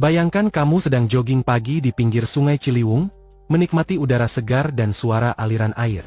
Bayangkan kamu sedang jogging pagi di pinggir Sungai Ciliwung, menikmati udara segar dan suara aliran air.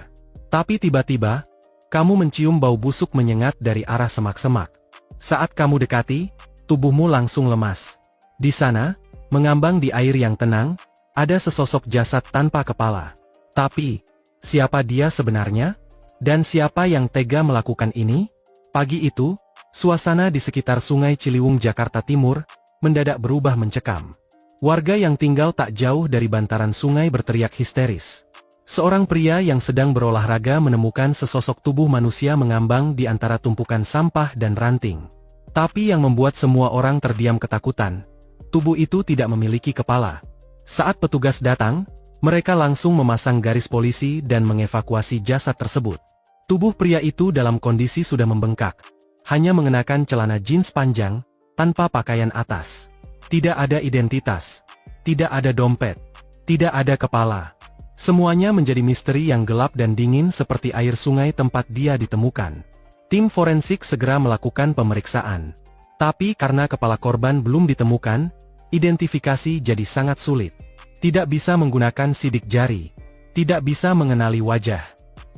Tapi tiba-tiba, kamu mencium bau busuk menyengat dari arah semak-semak. Saat kamu dekati, tubuhmu langsung lemas. Di sana, mengambang di air yang tenang, ada sesosok jasad tanpa kepala. Tapi, siapa dia sebenarnya? Dan siapa yang tega melakukan ini? Pagi itu, suasana di sekitar Sungai Ciliwung, Jakarta Timur, mendadak berubah mencekam. Warga yang tinggal tak jauh dari bantaran sungai berteriak histeris. Seorang pria yang sedang berolahraga menemukan sesosok tubuh manusia mengambang di antara tumpukan sampah dan ranting. Tapi yang membuat semua orang terdiam ketakutan, tubuh itu tidak memiliki kepala. Saat petugas datang, mereka langsung memasang garis polisi dan mengevakuasi jasad tersebut. Tubuh pria itu dalam kondisi sudah membengkak, hanya mengenakan celana jeans panjang, tanpa pakaian atas. Tidak ada identitas, tidak ada dompet, tidak ada kepala. Semuanya menjadi misteri yang gelap dan dingin seperti air sungai tempat dia ditemukan. Tim forensik segera melakukan pemeriksaan. Tapi karena kepala korban belum ditemukan, identifikasi jadi sangat sulit. Tidak bisa menggunakan sidik jari, tidak bisa mengenali wajah.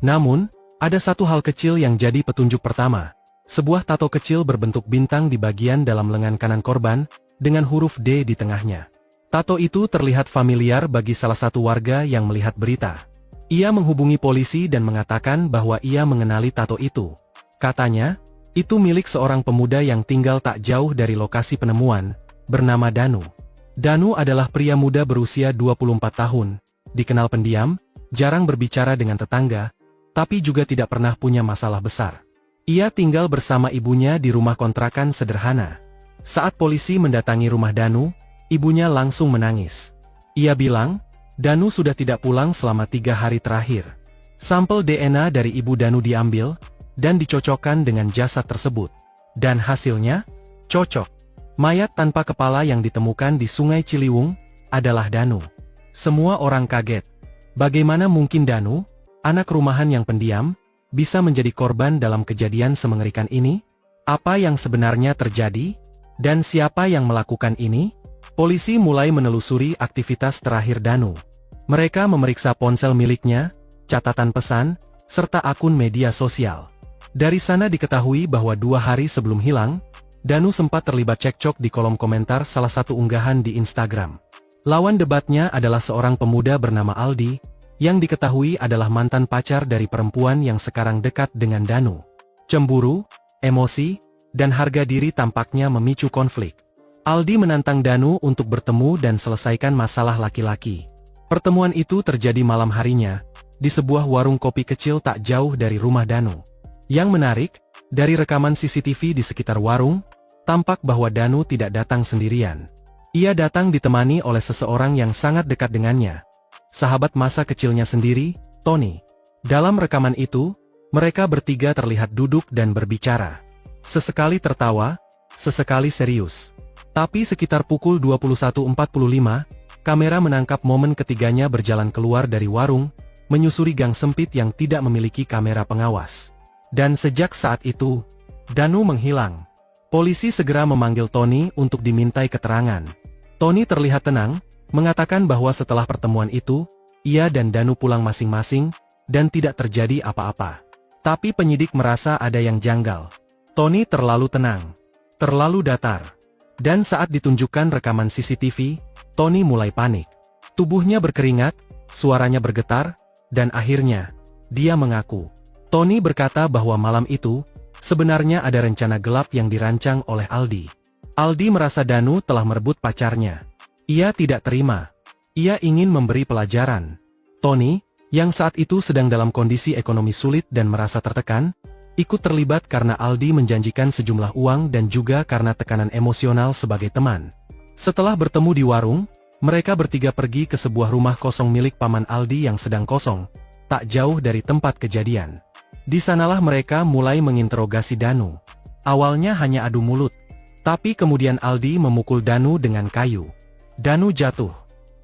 Namun, ada satu hal kecil yang jadi petunjuk pertama. Sebuah tato kecil berbentuk bintang di bagian dalam lengan kanan korban, dengan huruf D di tengahnya. Tato itu terlihat familiar bagi salah satu warga yang melihat berita. Ia menghubungi polisi dan mengatakan bahwa ia mengenali tato itu. Katanya, itu milik seorang pemuda yang tinggal tak jauh dari lokasi penemuan, bernama Danu. Danu adalah pria muda berusia 24 tahun, dikenal pendiam, jarang berbicara dengan tetangga, tapi juga tidak pernah punya masalah besar. Ia tinggal bersama ibunya di rumah kontrakan sederhana. Saat polisi mendatangi rumah Danu, ibunya langsung menangis. Ia bilang, Danu sudah tidak pulang selama 3 hari terakhir. Sampel DNA dari ibu Danu diambil, dan dicocokkan dengan jasad tersebut. Dan hasilnya, cocok. Mayat tanpa kepala yang ditemukan di Sungai Ciliwung, adalah Danu. Semua orang kaget. Bagaimana mungkin Danu, anak rumahan yang pendiam, bisa menjadi korban dalam kejadian semengerikan ini? Apa yang sebenarnya terjadi? Dan siapa yang melakukan ini? Polisi mulai menelusuri aktivitas terakhir Danu. Mereka memeriksa ponsel miliknya, catatan pesan, serta akun media sosial. Dari sana diketahui bahwa 2 hari sebelum hilang, Danu sempat terlibat cekcok di kolom komentar salah satu unggahan di Instagram. Lawan debatnya adalah seorang pemuda bernama Aldi, yang diketahui adalah mantan pacar dari perempuan yang sekarang dekat dengan Danu. Cemburu, emosi, dan harga diri tampaknya memicu konflik. Aldi menantang Danu untuk bertemu dan selesaikan masalah laki-laki. Pertemuan itu terjadi malam harinya, di sebuah warung kopi kecil tak jauh dari rumah Danu. Yang menarik, dari rekaman CCTV di sekitar warung, tampak bahwa Danu tidak datang sendirian. Ia datang ditemani oleh seseorang yang sangat dekat dengannya. Sahabat masa kecilnya sendiri, Tony. Dalam rekaman itu, mereka bertiga terlihat duduk dan berbicara. Sesekali tertawa, sesekali serius. Tapi sekitar pukul 21.45, kamera menangkap momen ketiganya berjalan keluar dari warung, menyusuri gang sempit yang tidak memiliki kamera pengawas. Dan sejak saat itu, Danu menghilang. Polisi segera memanggil Tony untuk dimintai keterangan. Tony terlihat tenang, mengatakan bahwa setelah pertemuan itu, ia dan Danu pulang masing-masing, dan tidak terjadi apa-apa. Tapi penyidik merasa ada yang janggal. Tony terlalu tenang, terlalu datar. Dan saat ditunjukkan rekaman CCTV, Tony mulai panik. Tubuhnya berkeringat, suaranya bergetar, dan akhirnya, dia mengaku. Tony berkata bahwa malam itu, sebenarnya ada rencana gelap yang dirancang oleh Aldi. Aldi merasa Danu telah merebut pacarnya. Ia tidak terima. Ia ingin memberi pelajaran. Tony, yang saat itu sedang dalam kondisi ekonomi sulit dan merasa tertekan, ikut terlibat karena Aldi menjanjikan sejumlah uang dan juga karena tekanan emosional sebagai teman. Setelah bertemu di warung, mereka bertiga pergi ke sebuah rumah kosong milik paman Aldi yang sedang kosong, tak jauh dari tempat kejadian. Di sanalah mereka mulai menginterogasi Danu. Awalnya hanya adu mulut, tapi kemudian Aldi memukul Danu dengan kayu. Danu jatuh.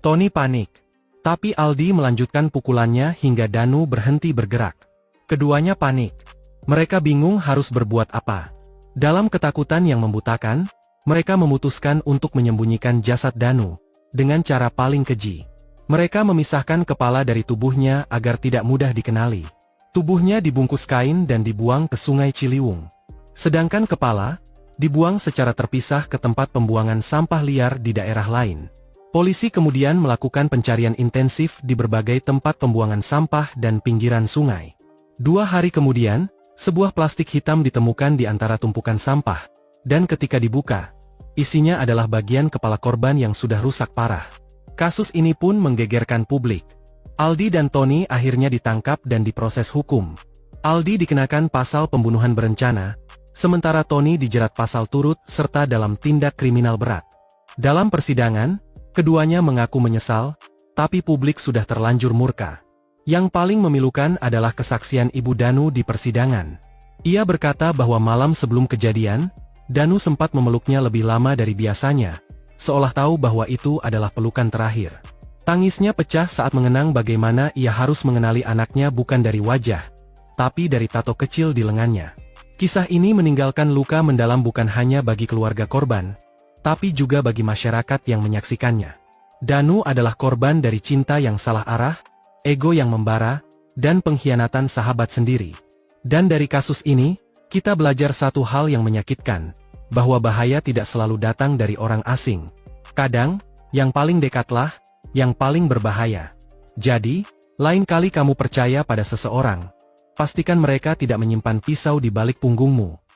Tony panik. Tapi Aldi melanjutkan pukulannya hingga Danu berhenti bergerak. Keduanya panik. Mereka bingung harus berbuat apa. Dalam ketakutan yang membutakan, Mereka memutuskan untuk menyembunyikan jasad Danu dengan cara paling keji. Mereka memisahkan kepala dari tubuhnya agar tidak mudah dikenali. Tubuhnya dibungkus kain dan dibuang ke Sungai Ciliwung. Sedangkan kepala dibuang secara terpisah ke tempat pembuangan sampah liar di daerah lain. Polisi kemudian melakukan pencarian intensif di berbagai tempat pembuangan sampah dan pinggiran sungai. 2 hari kemudian, sebuah plastik hitam ditemukan di antara tumpukan sampah, dan ketika dibuka, isinya adalah bagian kepala korban yang sudah rusak parah. Kasus ini pun menggegerkan publik. Aldi dan Tony akhirnya ditangkap dan diproses hukum. Aldi dikenakan pasal pembunuhan berencana, sementara Tony dijerat pasal turut serta dalam tindak kriminal berat. Dalam persidangan, keduanya mengaku menyesal, tapi publik sudah terlanjur murka. Yang paling memilukan adalah kesaksian Ibu Danu di persidangan. Ia berkata bahwa malam sebelum kejadian, Danu sempat memeluknya lebih lama dari biasanya, seolah tahu bahwa itu adalah pelukan terakhir. Tangisnya pecah saat mengenang bagaimana ia harus mengenali anaknya bukan dari wajah, tapi dari tato kecil di lengannya. Kisah ini meninggalkan luka mendalam bukan hanya bagi keluarga korban, tapi juga bagi masyarakat yang menyaksikannya. Danu adalah korban dari cinta yang salah arah, ego yang membara, dan pengkhianatan sahabat sendiri. Dan dari kasus ini, kita belajar satu hal yang menyakitkan, bahwa bahaya tidak selalu datang dari orang asing. Kadang, yang paling dekatlah yang paling berbahaya. Jadi, lain kali kamu percaya pada seseorang, pastikan mereka tidak menyimpan pisau di balik punggungmu.